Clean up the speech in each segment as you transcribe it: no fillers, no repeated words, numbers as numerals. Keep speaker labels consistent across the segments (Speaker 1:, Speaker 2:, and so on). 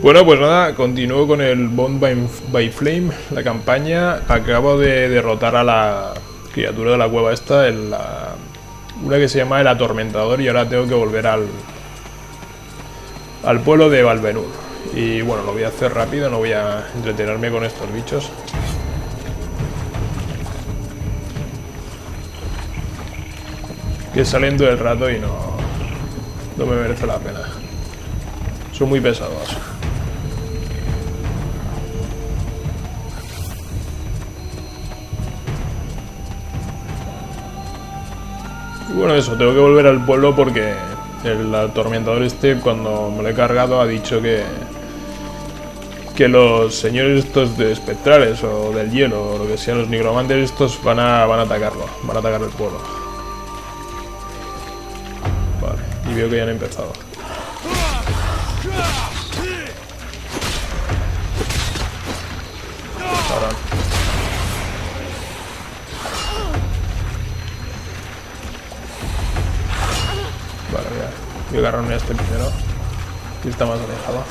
Speaker 1: Bueno, pues nada, continúo con el Bound by Flame, la campaña. Acabo de derrotar a la criatura de la cueva esta, una que se llama el Atormentador, y ahora tengo que volver al pueblo de Valvenur. Y bueno, lo voy a hacer rápido, no voy a entretenerme con estos bichos. Que salen todo el rato y no me merece la pena. Son muy pesados. Y bueno, eso, tengo que volver al pueblo porque el atormentador este, cuando me lo he cargado, ha dicho que los señores estos de espectrales o del hielo o lo que sean, los nigromantes estos, van a atacarlo, van a atacar el pueblo. Vale, y veo que ya han empezado. Vale, voy a agarrarme a este primero, que está más alejado.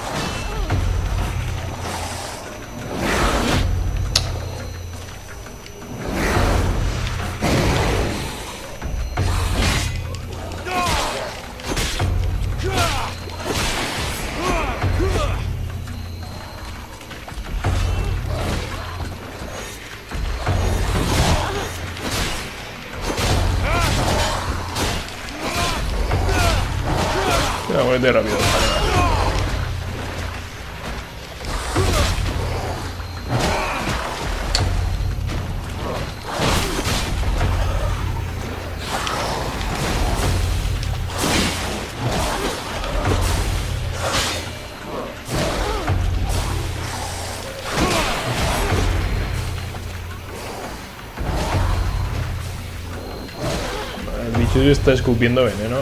Speaker 1: Muévete rápido. El bicho está escupiendo veneno.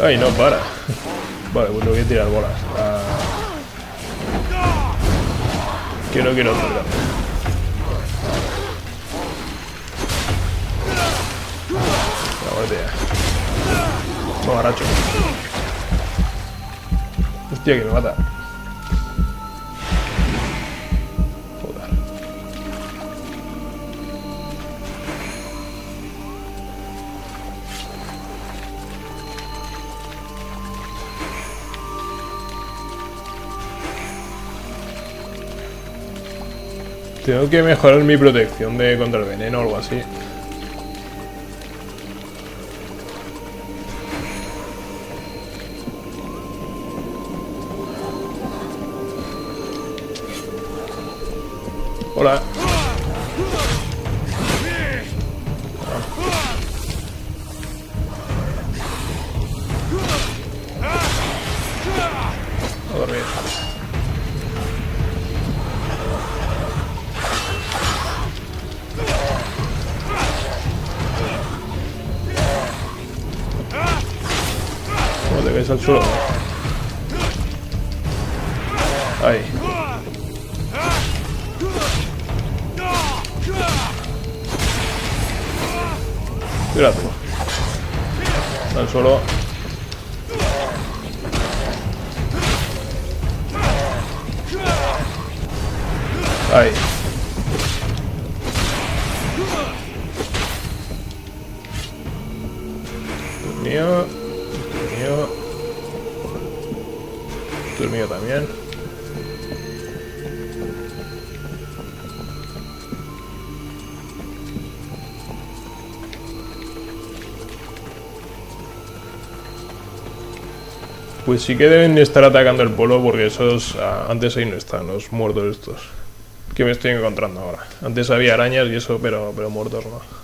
Speaker 1: Ay, no para. Vale, pues le voy a tirar bolas. Que no quiero acercarme. La muerte ya. Toma, racho. Hostia, que me mata. Joder. Tengo que mejorar mi protección contra el veneno o algo así. Hola. A dormir. ¿Cómo te caes al suelo? Ahí. Tira tú. Al suelo. Ahí. Mío. Esto es mío también. Pues sí que deben estar atacando el pueblo, porque esos antes ahí no están, los muertos estos que me estoy encontrando ahora. Antes había arañas y eso, pero muertos no.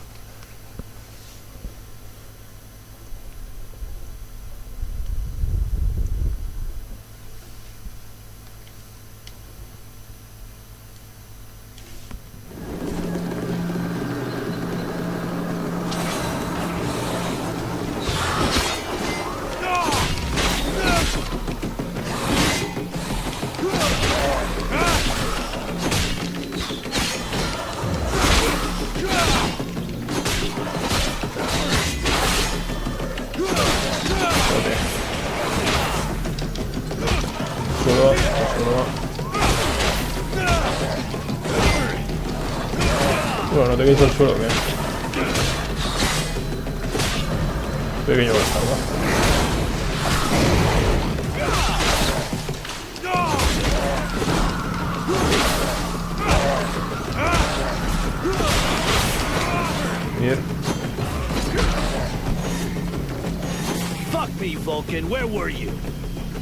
Speaker 1: ¿Le caído al suelo o qué? Pequeño bastardo. Bien.
Speaker 2: Fuck me, Vulcan. Where were you?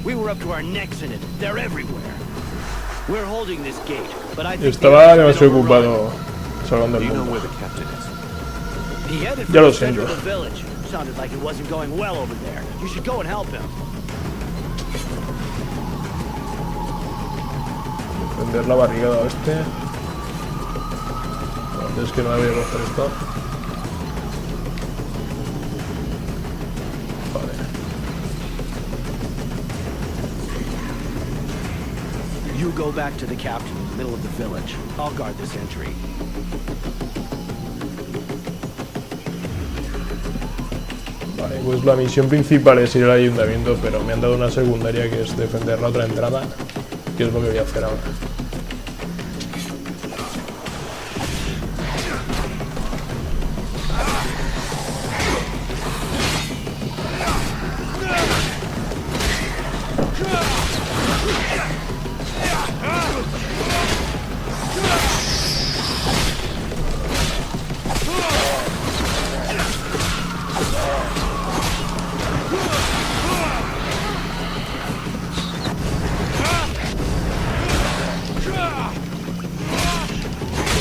Speaker 2: We were up to our necks in it. They're everywhere. We're holding this gate, but I think
Speaker 1: Estaba demasiado ocupado salvando el mundo.
Speaker 2: he headed
Speaker 1: Ya
Speaker 2: for
Speaker 1: lo
Speaker 2: the center
Speaker 1: siento.
Speaker 2: of the village. Sounded like it wasn't going well over there. You should go and help him.
Speaker 1: Defender la barricada oeste. Antes que no había que coger esto. Vale.
Speaker 2: You go back to the captain in the middle of the village. I'll guard this entry.
Speaker 1: Vale, pues la misión principal es ir al ayuntamiento, pero me han dado una secundaria que es defender la otra entrada, que es lo que voy a hacer ahora.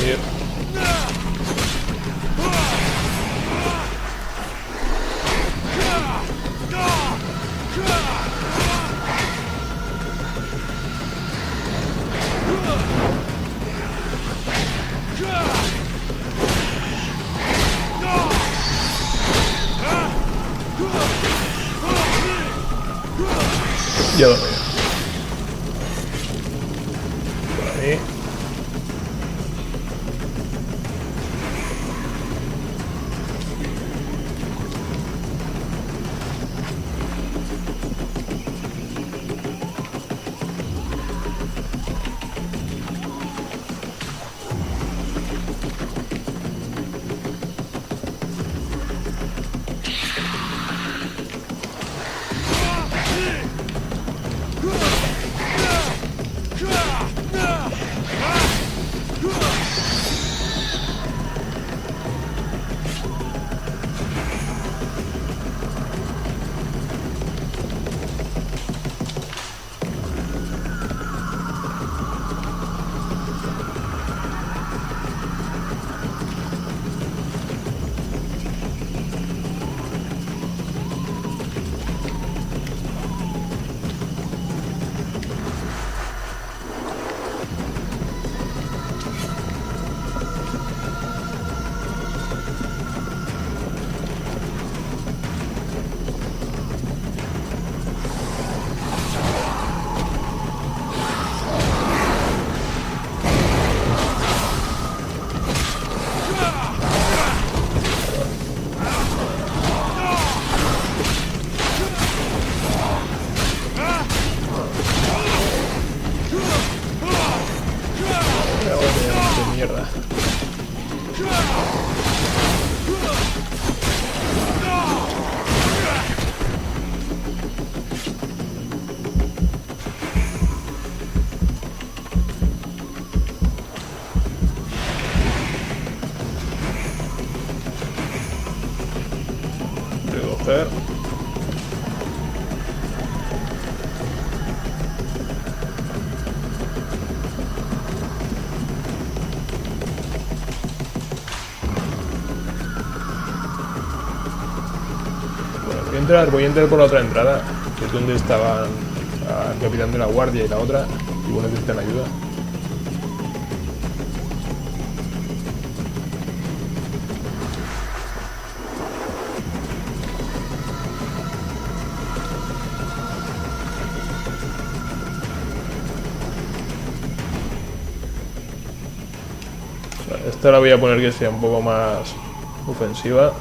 Speaker 1: Bien. Ya lo veo. Por ahí. Mierda. Recoger. Voy a entrar por la otra entrada, que es donde estaban el capitán de la guardia y la otra, y bueno, necesitan ayuda. Esta la voy a poner que sea un poco más ofensiva.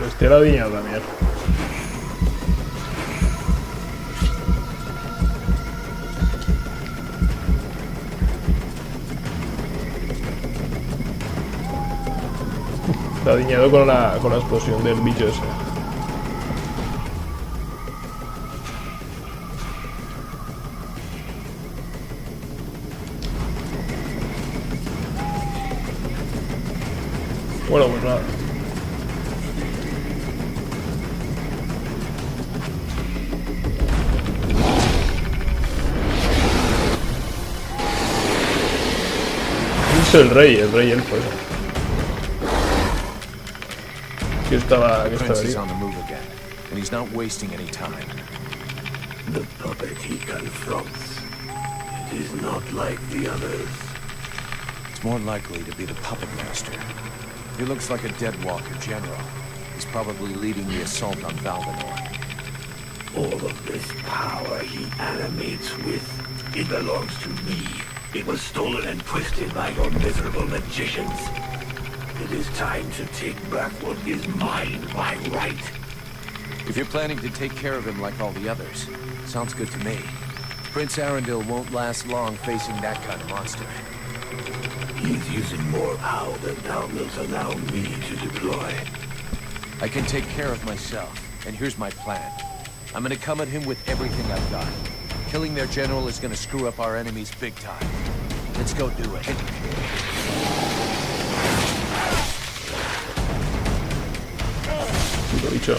Speaker 1: Este era diñado también. Está diñado con la explosión del bicho ese. Bueno, pues nada. Es el rey elfo ese. Que estaba ahí.
Speaker 3: Prince on the move again, and he's not wasting any time.
Speaker 4: The puppet he confronts. It is not like the others.
Speaker 3: It's more likely to be the puppet master. He looks like a dead walker general. He's probably leading the assault on Valvanor.
Speaker 4: All of this power he animates with, it belongs to me. It was stolen and twisted by your miserable magicians. It is time to take back what is mine by right.
Speaker 3: If you're planning to take care of him like all the others, sounds good to me. Prince Arundel won't last long facing that kind of monster.
Speaker 4: He's using more POW than thou wilt allow me to deploy.
Speaker 3: I can take care of myself, and here's my plan. I'm gonna come at him with everything I've got. Killing their general is gonna screw up our enemies big time. Let's go do it.
Speaker 1: Puto bicho.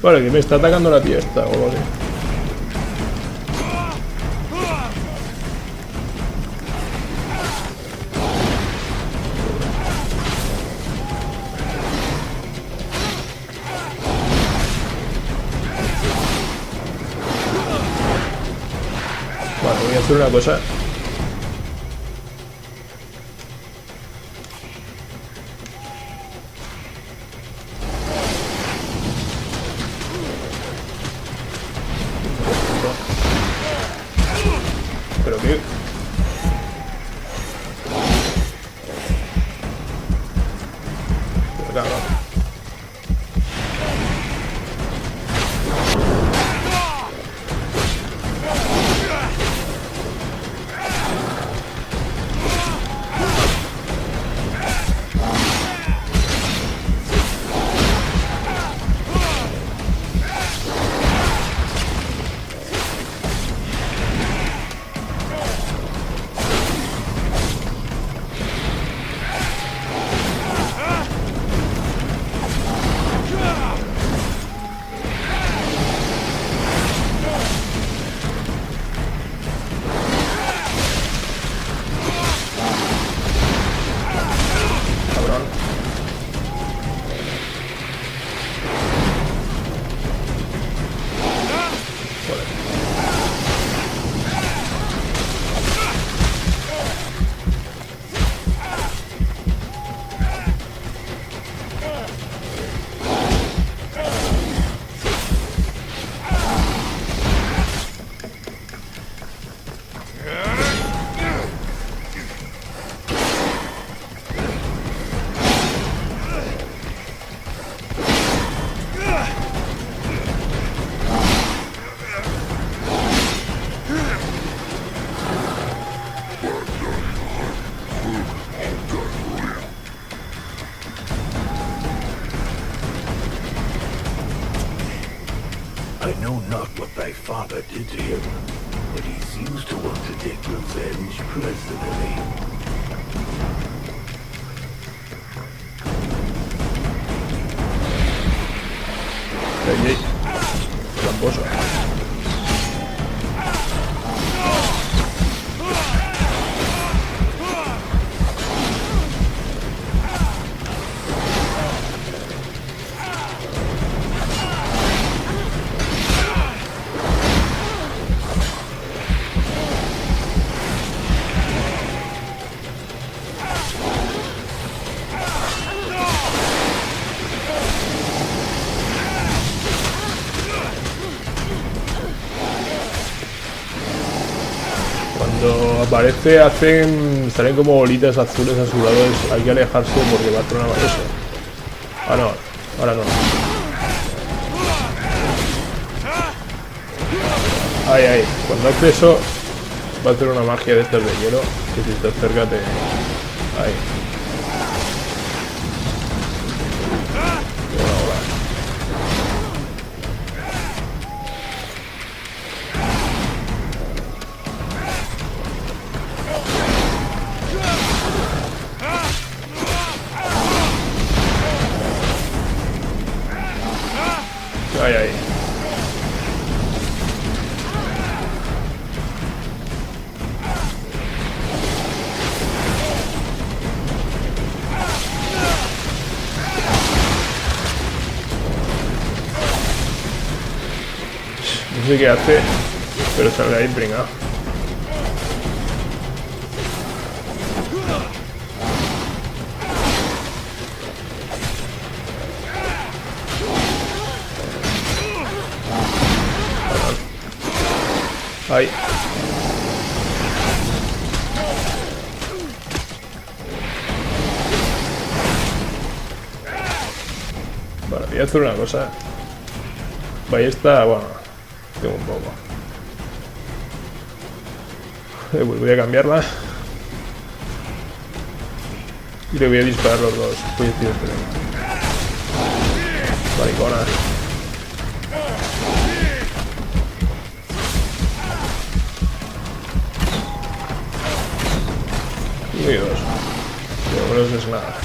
Speaker 1: Vale, que me está atacando la tía esta, o algo así. Vale, voy a hacer una cosa. Pero qué... Pero claro.
Speaker 4: I know not what thy father did to him, but he seems to want to take revenge personally.
Speaker 1: Ey, tramposo. Parece salen como bolitas azules a su lado. Hay que alejarse porque va a hacer una eso. Ah, no, ahora no. Ahí, cuando hace eso va a hacer una magia de estas de hielo, que si estás cerca te... Ahí. Ahí. No sé qué hace, pero sale ahí pringado. Ahí. Vale, voy a hacer una cosa. Ballesta, bueno, tengo un poco. Pues voy a cambiarla. Y le voy a disparar los dos. Voy a decir maricona. Y dos. Pero no es nada.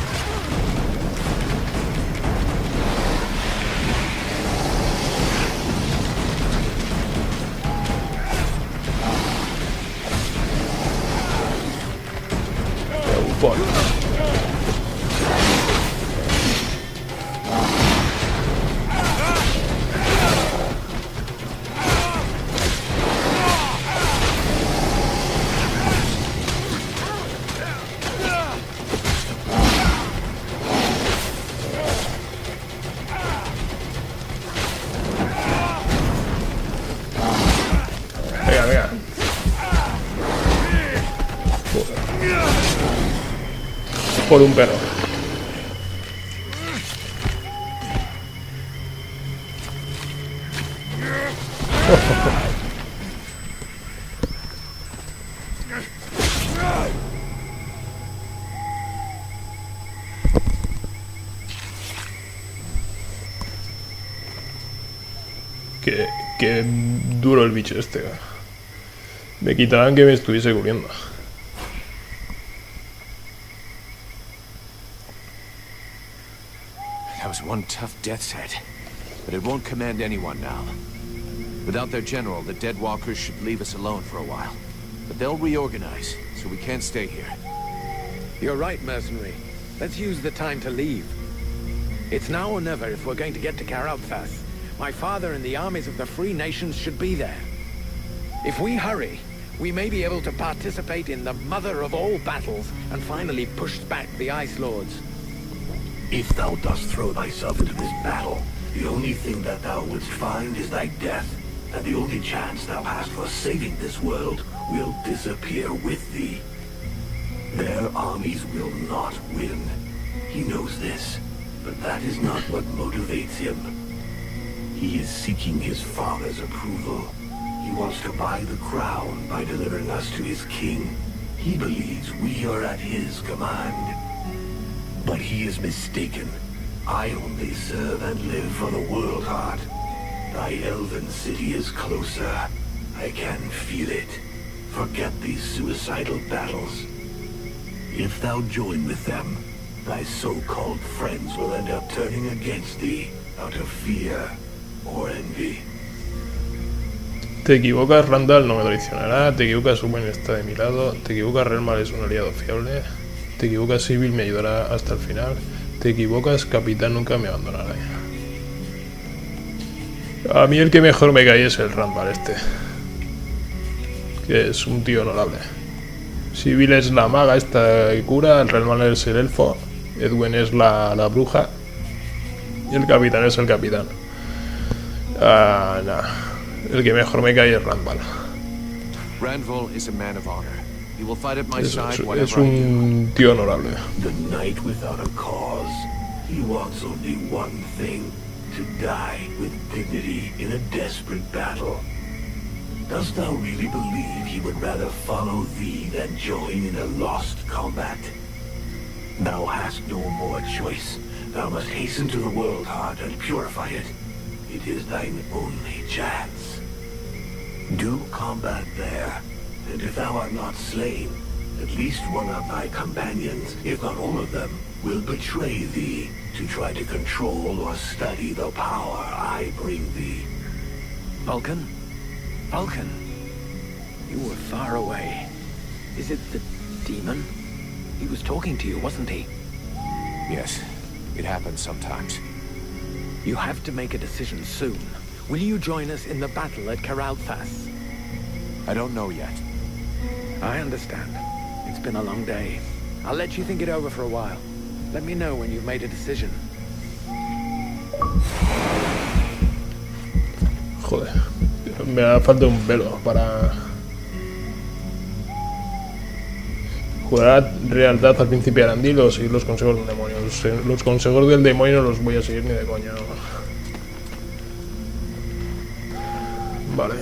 Speaker 1: Bufón. Venga. Por un perro. Qué duro el bicho este. Me quitaban que me estuviese cubriendo.
Speaker 3: That was one tough death's head, but it won't command anyone now. Without their general, the dead walkers should leave us alone for a while. But they'll reorganize, so we can't stay here.
Speaker 5: You're right, mercenary. Let's use the time to leave. It's now or never if we're going to get to Karabthas. My father and the armies of the free nations should be there. If we hurry, we may be able to participate in the mother of all battles and finally push back the Ice Lords.
Speaker 4: If thou dost throw thyself into this battle, the only thing that thou wouldst find is thy death, and the only chance thou hast for saving this world will disappear with thee. Their armies will not win. He knows this, but that is not what motivates him. He is seeking his father's approval. He wants to buy the crown by delivering us to his king. He believes we are at his command. But he is mistaken. I only serve and live for the World Heart. Thy elven city is closer. I can feel it. Forget these suicidal battles. If thou join with them, thy so-called friends will end up turning against thee out of fear or envy.
Speaker 1: Te equivocas, Randall no me traicionará. Te equivocas, Owen está de mi lado. Te equivocas, Relmal es un aliado fiable. Te equivocas, Civil me ayudará hasta el final. Te equivocas, Capitán nunca me abandonará. A mí el que mejor me cae es el Randall este, que es un tío honorable. Civil es la maga esta que cura, el Relmal es el elfo, Edwin es la bruja y el Capitán es el Capitán.
Speaker 3: Randall is a man of honor. You will fight at my
Speaker 1: Es
Speaker 3: side whatever I do.
Speaker 1: un tío honorable.
Speaker 4: The knight without a cause. He wants only one thing, to die with dignity in a desperate battle. Dost thou really believe he would rather follow thee than join in a lost combat? Thou hast no more choice. Thou must hasten to the world heart and purify it. It is thine only chance. Do combat there, and if thou art not slain, at least one of thy companions, if not all of them, will betray thee to try to control or study the power I bring thee.
Speaker 5: Vulcan? Vulcan? You were far away. Is it the demon? He was talking to you, wasn't he?
Speaker 3: Yes, it happens sometimes.
Speaker 5: You have to make a decision soon. Will you join us in the battle at Karalthas?
Speaker 3: I don't know yet.
Speaker 5: I understand. It's been a long day. I'll let you think it over for a while. Let me know when you've made a decision.
Speaker 1: Joder, me da falta un pelo para jugar a lealtad al príncipe Arandil o seguir los consejos del demonio. Los consejos del demonio no los voy a seguir ni de coña. Vale.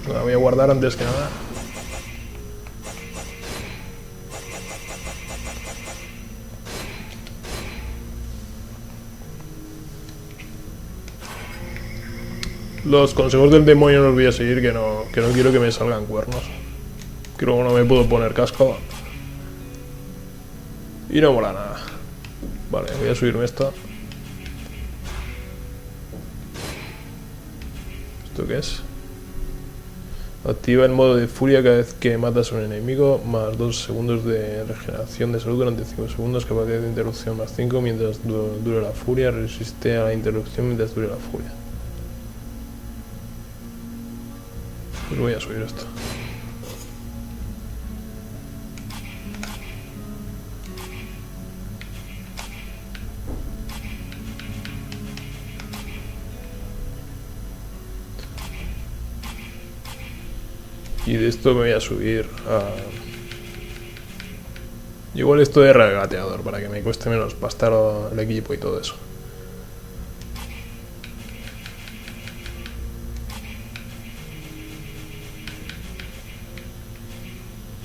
Speaker 1: La voy a guardar antes que nada. Los consejos del demonio no los voy a seguir, que no quiero que me salgan cuernos. Que luego no me puedo poner casco. Y no mola nada. Vale, voy a subirme esta. ¿Esto qué es? Activa el modo de furia cada vez que matas a un enemigo, más 2 segundos de regeneración de salud durante 5 segundos, capacidad de interrupción más 5 mientras dure la furia, resiste a la interrupción mientras dure la furia. Pues voy a subir esto. Y de esto me voy a subir a... Igual esto de regateador, para que me cueste menos pastar el equipo y todo eso.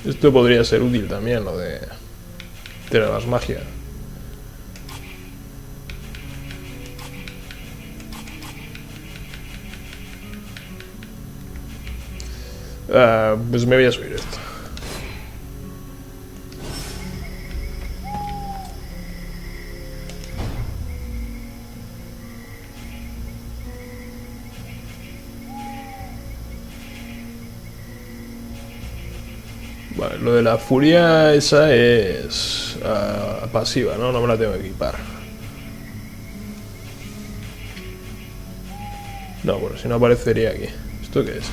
Speaker 1: Esto podría ser útil también, lo de tirar las magias. Pues me voy a subir esto. Vale, lo de la furia esa es pasiva, ¿no? No me la tengo que equipar. No, bueno, si no aparecería aquí. ¿Esto qué es?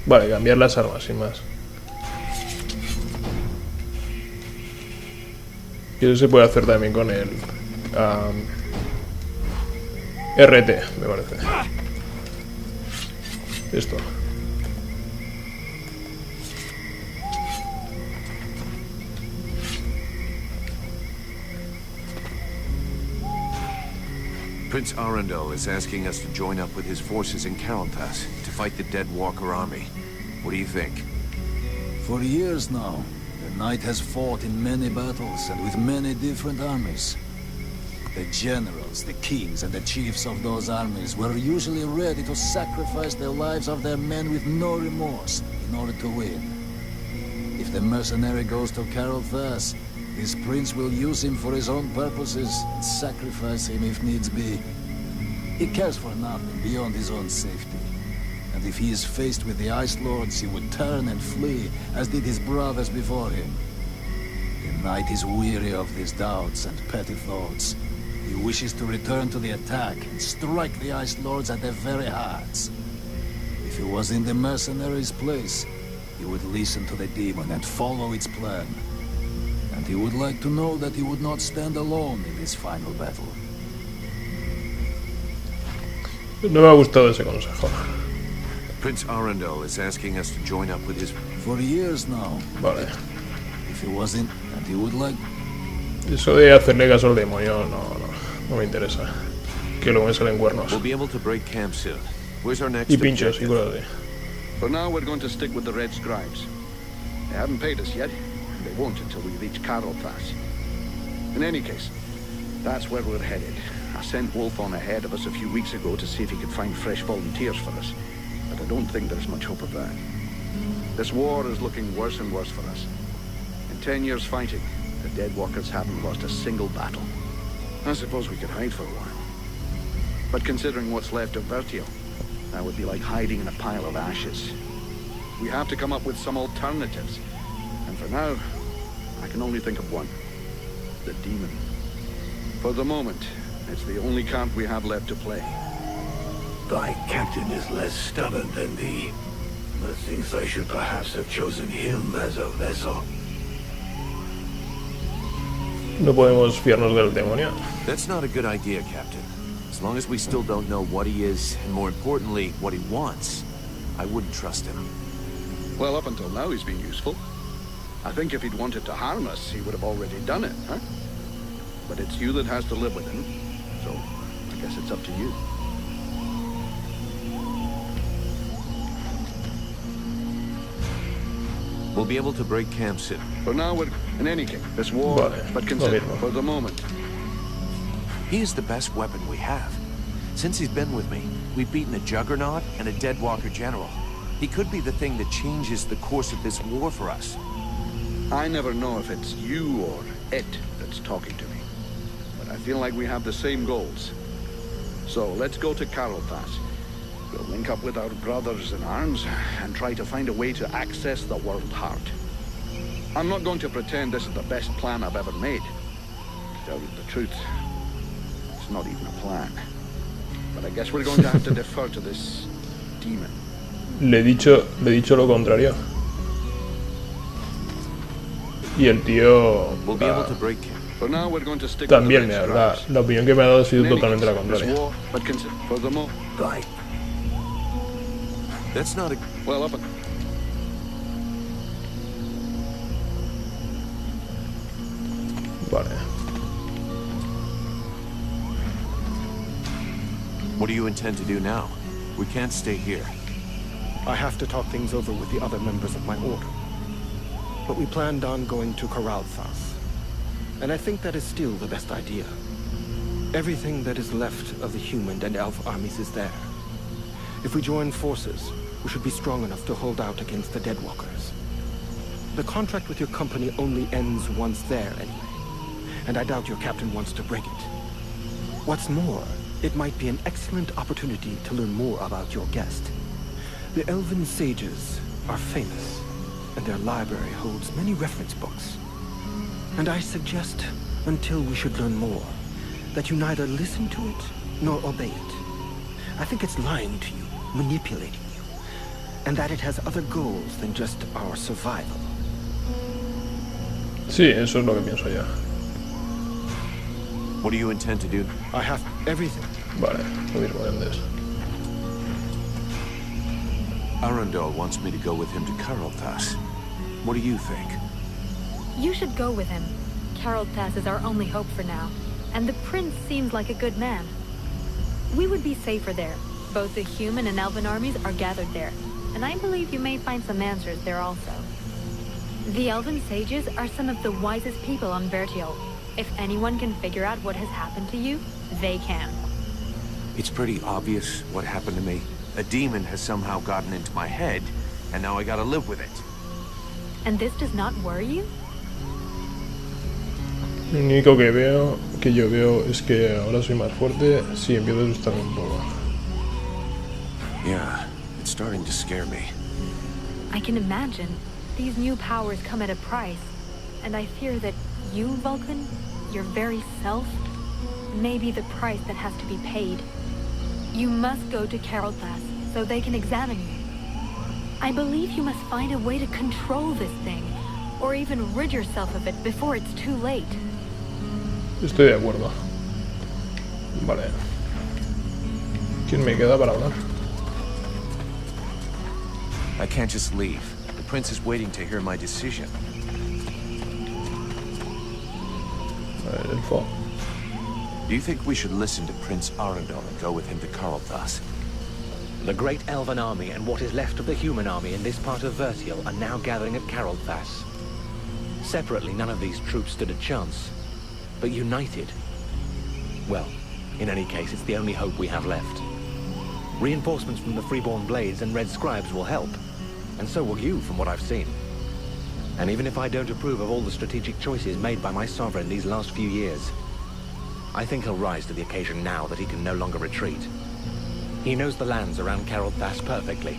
Speaker 1: Vale, cambiar las armas, sin más. Y eso se puede hacer también con el RT, me parece. Esto.
Speaker 3: Prince Arundel is asking us to join up with his forces in Karalthas to fight the Dead Walker army. What do you think?
Speaker 6: For years now, the knight has fought in many battles and with many different armies. The generals, the kings, and the chiefs of those armies were usually ready to sacrifice the lives of their men with no remorse in order to win. If the mercenary goes to Karalthas, this prince will use him for his own purposes and sacrifice him if needs be. He cares for nothing beyond his own safety. And if he is faced with the Ice Lords, he would turn and flee, as did his brothers before him. The knight is weary of these doubts and petty thoughts. He wishes to return to the attack and strike the Ice Lords at their very hearts. If he was in the mercenaries' place, he would listen to the demon and follow its plan. And he would like to know that he would not stand alone in this final battle.
Speaker 1: No me ha gustado ese consejo.
Speaker 3: Prince Arundel is asking us to join up with his...
Speaker 6: For years now.
Speaker 1: Vale.
Speaker 6: If he wasn't, and he would like...
Speaker 1: Eso de hacerle caso al demonio no me interesa. Que luego me salen cuernos.
Speaker 3: We'll be able to break camp soon. Where's our next
Speaker 1: Y pinchos y
Speaker 3: objective?
Speaker 1: cosas de...
Speaker 7: For now, we're going to stick with the Red Scribes. They haven't paid us yet, and they won't until we reach Carroll Pass. In any case, that's where we're headed. I sent Wolf on ahead of us a few weeks ago to see if he could find fresh volunteers for us, but I don't think there's much hope of that. This war is looking worse and worse for us. In 10 years fighting, the Deadwalkers haven't lost a single battle. I suppose we could hide for a while. But considering what's left of Vertio, that would be like hiding in a pile of ashes. We have to come up with some alternatives. And for now, I can only think of one. The demon. For the moment, it's the only card we have left to play.
Speaker 4: Thy captain is less stubborn than thee. Methinks I should perhaps have chosen him as a vessel.
Speaker 1: No podemos fiarnos del demonio.
Speaker 3: That's not a good idea, Captain. As long as we still don't know what he is, and more importantly, what he wants, I wouldn't trust him.
Speaker 7: Well, up until now, he's been useful. I think if he'd wanted to harm us, he would have already done it, huh? But it's you that has to live with him, so I guess it's up to you.
Speaker 3: We'll be able to break camp soon.
Speaker 7: For now, we're... In any case, this war...
Speaker 1: Vale,
Speaker 7: but consider,
Speaker 1: lo mismo.
Speaker 7: for the moment,
Speaker 3: He is the best weapon we have. Since he's been with me, we've beaten a Juggernaut and a Deadwalker general. He could be the thing that changes the course of this war for us.
Speaker 7: I never know if it's you or it that's talking to me. But I feel like we have the same goals. So let's go to Carroll Pass. We'll link up with our brothers in arms and try to find a way to access the World Heart. I'm not going to pretend this is the best plan I've ever made. To tell you the truth, it's not even a plan. But I guess we're going to have to defer to this demon.
Speaker 1: Le he dicho lo contrario. Y el tío
Speaker 3: We'll be able to break camp.
Speaker 7: For now, we're going to stick with the
Speaker 1: también
Speaker 7: Red
Speaker 1: la
Speaker 7: Scribes.
Speaker 1: opinión que me ha dado ha sido
Speaker 7: In any
Speaker 1: totalmente la
Speaker 7: case, this
Speaker 1: contraria.
Speaker 7: war, but consider, for the moment,
Speaker 4: Thy
Speaker 3: That's not a...
Speaker 7: well, up.
Speaker 1: Vale.
Speaker 3: What do you intend to do now? We can't stay here.
Speaker 8: I have to talk things over with the other members of my order. But we planned on going to Corralthas. And I think that is still the best idea. Everything that is left of the human and elf armies is there. If we join forces, we should be strong enough to hold out against the Deadwalkers. The contract with your company only ends once there anyway. And I doubt your captain wants to break it. What's more, it might be an excellent opportunity to learn more about your guest. The elven sages are famous, and their library holds many reference books. And I suggest, until we should learn more, that you neither listen to it nor obey it. I think it's lying to you, manipulating you, and that it has other goals than just our survival.
Speaker 1: Sí, eso es lo que pienso ya.
Speaker 3: What do you intend to do?
Speaker 8: I have everything.
Speaker 1: Vale, lo mismo de antes.
Speaker 3: Arundel wants me to go with him to Carrollthas. What do you think?
Speaker 9: You should go with him. Carrollthas is our only hope for now, and the prince seems like a good man. We would be safer there. Both the human and elven armies are gathered there, and I believe you may find some answers there also. The elven sages are some of the wisest people on Vertio. If anyone can figure out what has happened to you, they can.
Speaker 3: It's pretty obvious what happened to me. A demon has somehow gotten into my head, and now I gotta live with it.
Speaker 9: And this does not worry you?
Speaker 1: Lo único que yo veo es que ahora soy más fuerte. Sí, empiezo a asustarme un poco.
Speaker 3: Yeah, it's starting to scare me.
Speaker 9: I can imagine. These new powers come at a price, and I fear that you, Vulcan, your very self, may be the price that has to be paid. You must go to Carrollthas so they can examine you. I believe you must find a way to control this thing, or even rid yourself of it before it's too late.
Speaker 1: Estoy de acuerdo. Vale. ¿Quién me queda para hablar?
Speaker 3: I can't just leave. The prince is waiting to hear my decision. Do you think we should listen to Prince Arundel and go with him to Karlthas?
Speaker 10: The great elven army and what is left of the human army in this part of Vertiel are now gathering at Karlthas. Separately, none of these troops stood a chance. But united... well, in any case, it's the only hope we have left. Reinforcements from the Freeborn Blades and Red Scribes will help. And so will you, from what I've seen. And even if I don't approve of all the strategic choices made by my sovereign these last few years, I think he'll rise to the occasion now that he can no longer retreat. He knows the lands around Karlthas perfectly,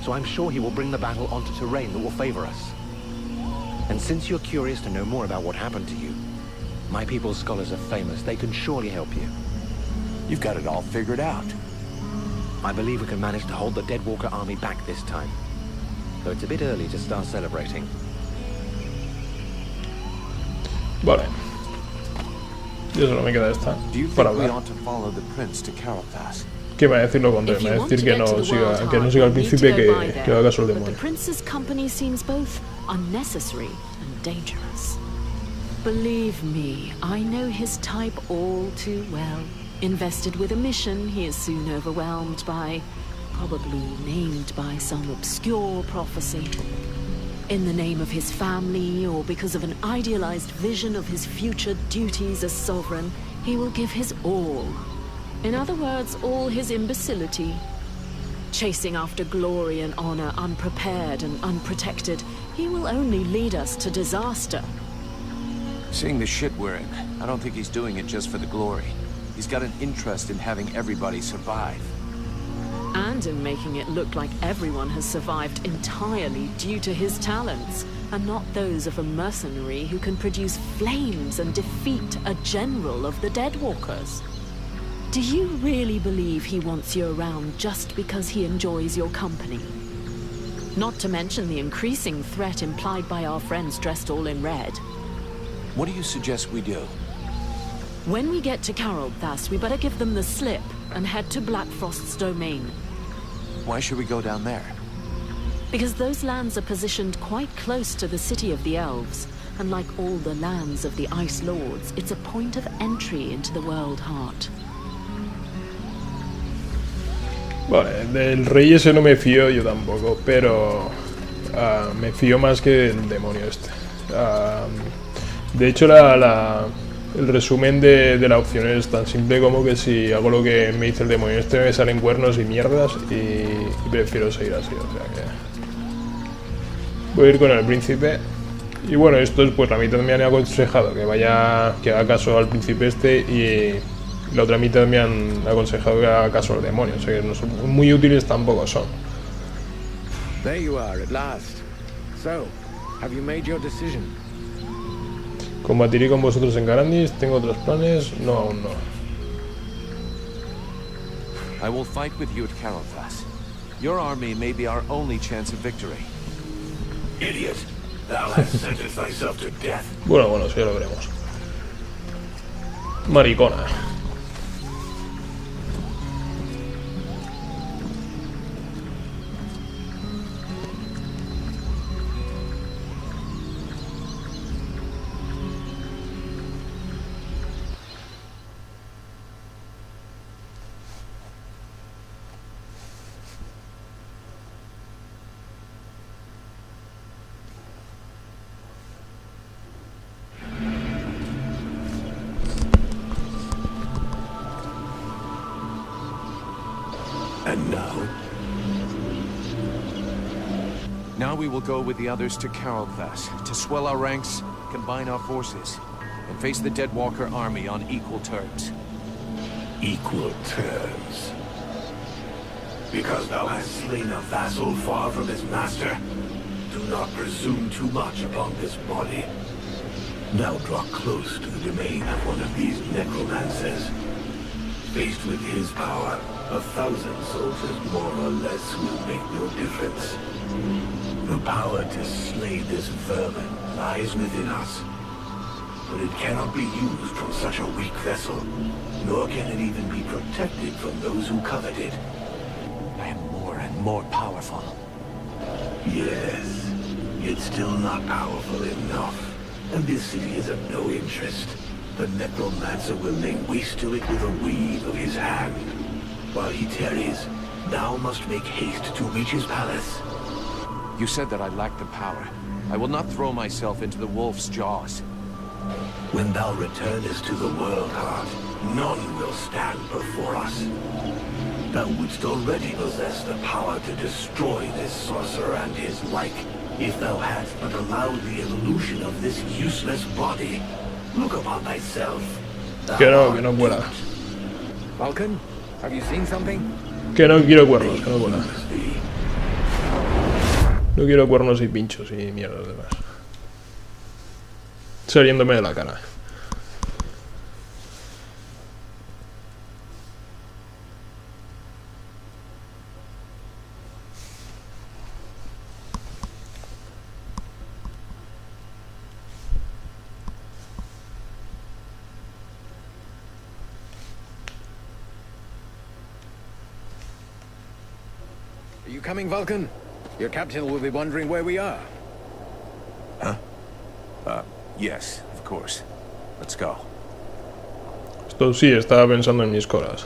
Speaker 10: so I'm sure he will bring the battle onto terrain that will favor us. And since you're curious to know more about what happened to you, my people's scholars are famous. They can surely help you.
Speaker 3: You've got it all figured out.
Speaker 10: I believe we can manage to hold the Deadwalker army back this time, though it's a bit early to start celebrating.
Speaker 1: Vale. Yo solo me queda esta para hablar. Que me va a decir lo contrario, me va a decir que no siga al príncipe, que haga caso al demonio.
Speaker 11: The prince's company seems both unnecessary and dangerous. Believe me, I know his type all too well. Invested with a mission, he is soon overwhelmed by, probably named by some obscure prophecy. In the name of his family, or because of an idealized vision of his future duties as sovereign, he will give his all. In other words, all his imbecility. Chasing after glory and honor, unprepared and unprotected, he will only lead us to disaster.
Speaker 3: Seeing the shit we're in, I don't think he's doing it just for the glory. He's got an interest in having everybody survive.
Speaker 11: And in making it look like everyone has survived entirely due to his talents, and not those of a mercenary who can produce flames and defeat a general of the Deadwalkers. Do you really believe he wants you around just because he enjoys your company? Not to mention the increasing threat implied by our friends dressed all in red.
Speaker 3: What do you suggest we do?
Speaker 11: When we get to Karlthas, we better give them the slip and head to Blackfrost's domain.
Speaker 3: Why should we go down there?
Speaker 11: Because those lands are positioned quite close to the city of the elves, and like all the lands of the Ice Lords, it's a point of entry into the World Heart.
Speaker 1: Vale, del rey ese no me fío yo tampoco, pero me fío más que del demonio este. De hecho, el resumen de la opción es tan simple como que si hago lo que me dice el demonio este me salen cuernos y mierdas y prefiero seguir así, o sea que voy a ir con el príncipe. Y bueno, esto es pues la mitad me han aconsejado que haga caso al príncipe este, y la otra mitad me han aconsejado que haga caso al demonio, o sea que no son muy útiles tampoco son.
Speaker 5: There you are at last. So, have you made your decision?
Speaker 1: Combatiré con vosotros en Garandis. ¿Tengo otros planes? No, aún no.
Speaker 3: I will fight with you at Karlthas. Your army may be our only chance of victory.
Speaker 4: Idiot! Thou hast sentenced thyself to death.
Speaker 1: Bueno, sí, ya lo veremos. Maricona.
Speaker 4: And now?
Speaker 3: Now we will go with the others to Karlthas, to swell our ranks, combine our forces, and face the Deadwalker army on equal terms.
Speaker 4: Equal terms? Because thou hast slain a vassal far from his master, do not presume too much upon this body. Now draw close to the domain of one of these necromancers. Faced with his power, 1,000 soldiers more or less will make no difference. The power to slay this vermin lies within us. But it cannot be used from such a weak vessel, nor can it even be protected from those who covet it.
Speaker 3: I am more and more powerful.
Speaker 4: Yes. It's still not powerful enough. And this city is of no interest. The necromancer will lay waste to it with a wave of his hand. While he tarries, thou must make haste to reach his palace.
Speaker 3: You said that I lack the power. I will not throw myself into the wolf's jaws.
Speaker 4: When thou returnest to the world heart, none will stand before us. Thou wouldst already possess the power to destroy this sorcerer and his like, if thou hadst but allowed the evolution of this useless body. Look upon thyself.
Speaker 1: Que no vuela.
Speaker 5: Vulcan, have you seen something?
Speaker 1: Que no quiero cuernos, que no vuela. No quiero cuernos y pinchos y mierdas demás. Saliéndome de la cara.
Speaker 5: Are you coming, Vulcan? Your captain will be wondering where we are.
Speaker 3: Huh? Yes, of course. Let's go.
Speaker 1: Esto sí, estaba pensando en mis colas.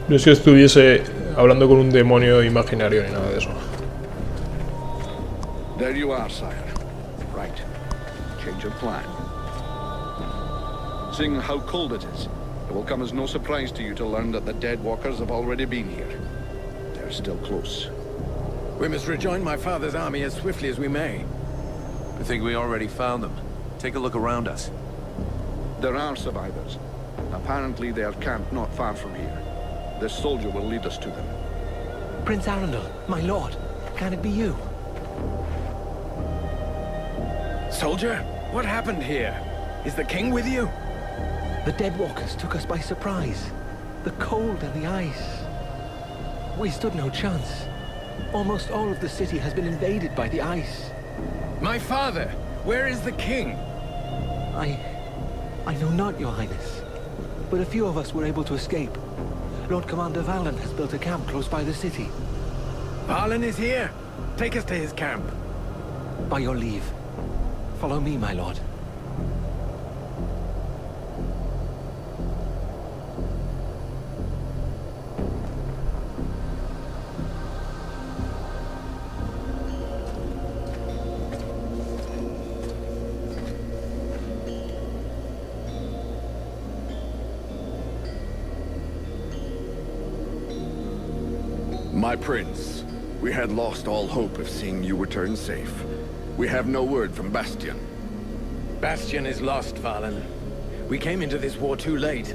Speaker 1: No es que estuviese hablando con un demonio imaginario ni nada de eso.
Speaker 7: There you are, sire. Right. Change of plan. Seeing how cold it is, it will come as no surprise to you to learn that the dead walkers have already been here. They're still close.
Speaker 5: We must rejoin my father's army as swiftly as we may.
Speaker 3: I think we already found them. Take a look around us.
Speaker 7: There are survivors. Apparently they are camped not far from here. This soldier will lead us to them.
Speaker 10: Prince Arundel, my lord, can it be you?
Speaker 5: Soldier, what happened here? Is the king with you?
Speaker 10: The Deadwalkers took us by surprise. The cold and the ice. We stood no chance. Almost all of the city has been invaded by the ice.
Speaker 5: My father! Where is the king?
Speaker 10: I know not, your highness. But a few of us were able to escape. Lord Commander Valen has built a camp close by the city.
Speaker 5: Valen is here. Take us to his camp.
Speaker 10: By your leave. Follow me, my lord.
Speaker 12: My prince, we had lost all hope of seeing you return safe. We have no word from Bastion.
Speaker 5: Bastion is lost, Valen. We came into this war too late.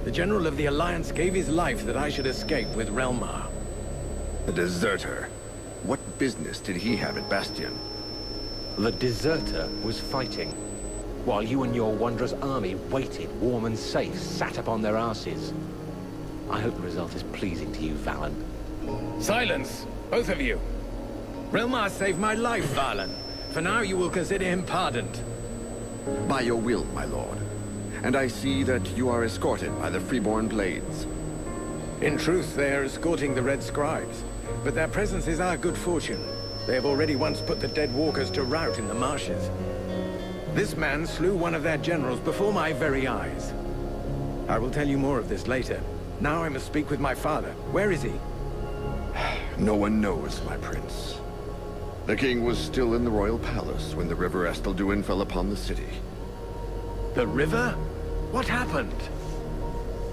Speaker 5: The General of the Alliance gave his life that I should escape with Relmar.
Speaker 12: A deserter. What business did he have at Bastion?
Speaker 10: The deserter was fighting, while you and your wondrous army waited, warm and safe, sat upon their asses. I hope the result is pleasing to you, Valen.
Speaker 5: Silence, both of you. Relmar saved my life, Valen. For now, you will consider him pardoned.
Speaker 12: By your will, my lord. And I see that you are escorted by the Freeborn Blades.
Speaker 5: In truth, they are escorting the Red Scribes. But their presence is our good fortune. They have already once put the dead walkers to rout in the marshes. This man slew one of their generals before my very eyes. I will tell you more of this later. Now I must speak with my father. Where is he?
Speaker 12: No one knows, my prince. The king was still in the royal palace when the river Estelduin fell upon the city.
Speaker 5: The river? What happened?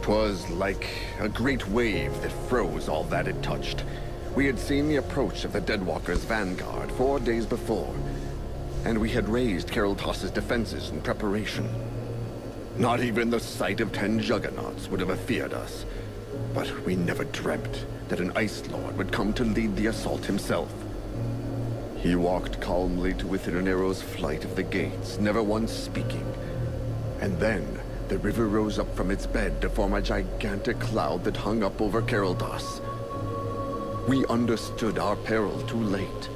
Speaker 12: 'Twas like a great wave that froze all that it touched. We had seen the approach of the Deadwalkers' vanguard 4 days before, and we had raised Caroltos' defenses in preparation. Not even the sight of 10 juggernauts would have feared us, but we never dreamt that an Ice Lord would come to lead the assault himself. He walked calmly to within an arrow's flight of the gates, never once speaking. And then, the river rose up from its bed to form a gigantic cloud that hung up over Caroldos. We understood our peril too late.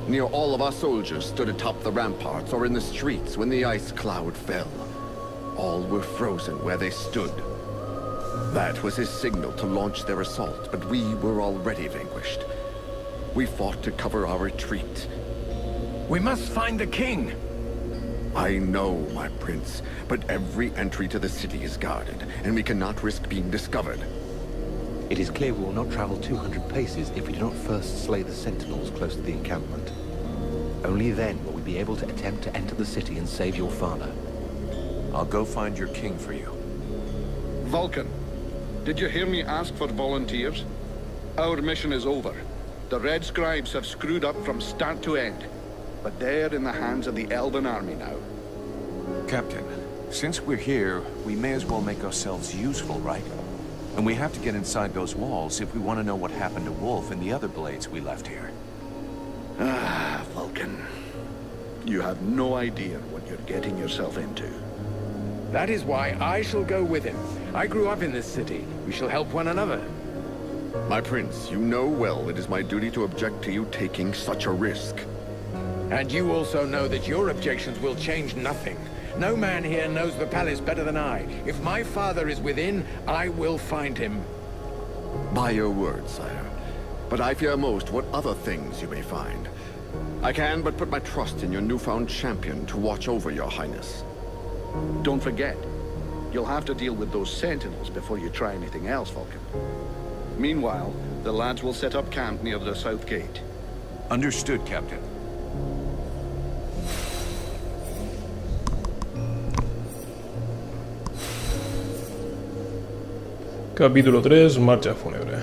Speaker 12: Near all of our soldiers stood atop the ramparts or in the streets when the ice cloud fell. All were frozen where they stood. That was his signal to launch their assault, but we were already vanquished. We fought to cover our retreat.
Speaker 5: We must find the king!
Speaker 12: I know, my prince, but every entry to the city is guarded, and we cannot risk being discovered.
Speaker 10: It is clear we will not travel 200 paces if we do not first slay the sentinels close to the encampment. Only then will we be able to attempt to enter the city and save your father.
Speaker 3: I'll go find your king for you.
Speaker 7: Vulcan, did you hear me ask for volunteers? Our mission is over. The Red Scribes have screwed up from start to end. But they're in the hands of the Elven army now.
Speaker 3: Captain, since we're here, we may as well make ourselves useful, right? And we have to get inside those walls if we want to know what happened to Wolf and the other blades we left here.
Speaker 7: Ah, Vulcan. You have no idea what you're getting yourself into.
Speaker 5: That is why I shall go with him. I grew up in this city. We shall help one another.
Speaker 12: My prince, you know well it is my duty to object to you taking such a risk.
Speaker 5: And you also know that your objections will change nothing. No man here knows the palace better than I. If my father is within, I will find him.
Speaker 12: By your word, sire. But I fear most what other things you may find. I can but put my trust in your newfound champion to watch over your highness.
Speaker 7: Don't forget, you'll have to deal with those sentinels before you try anything else, Vulcan. Meanwhile, the lads will set up camp near the south gate.
Speaker 3: Understood, Captain.
Speaker 1: Capítulo 3, Marcha fúnebre.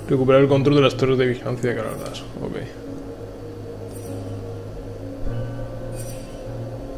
Speaker 1: Recuperar el control de las torres de vigilancia de Caraldas. Ok.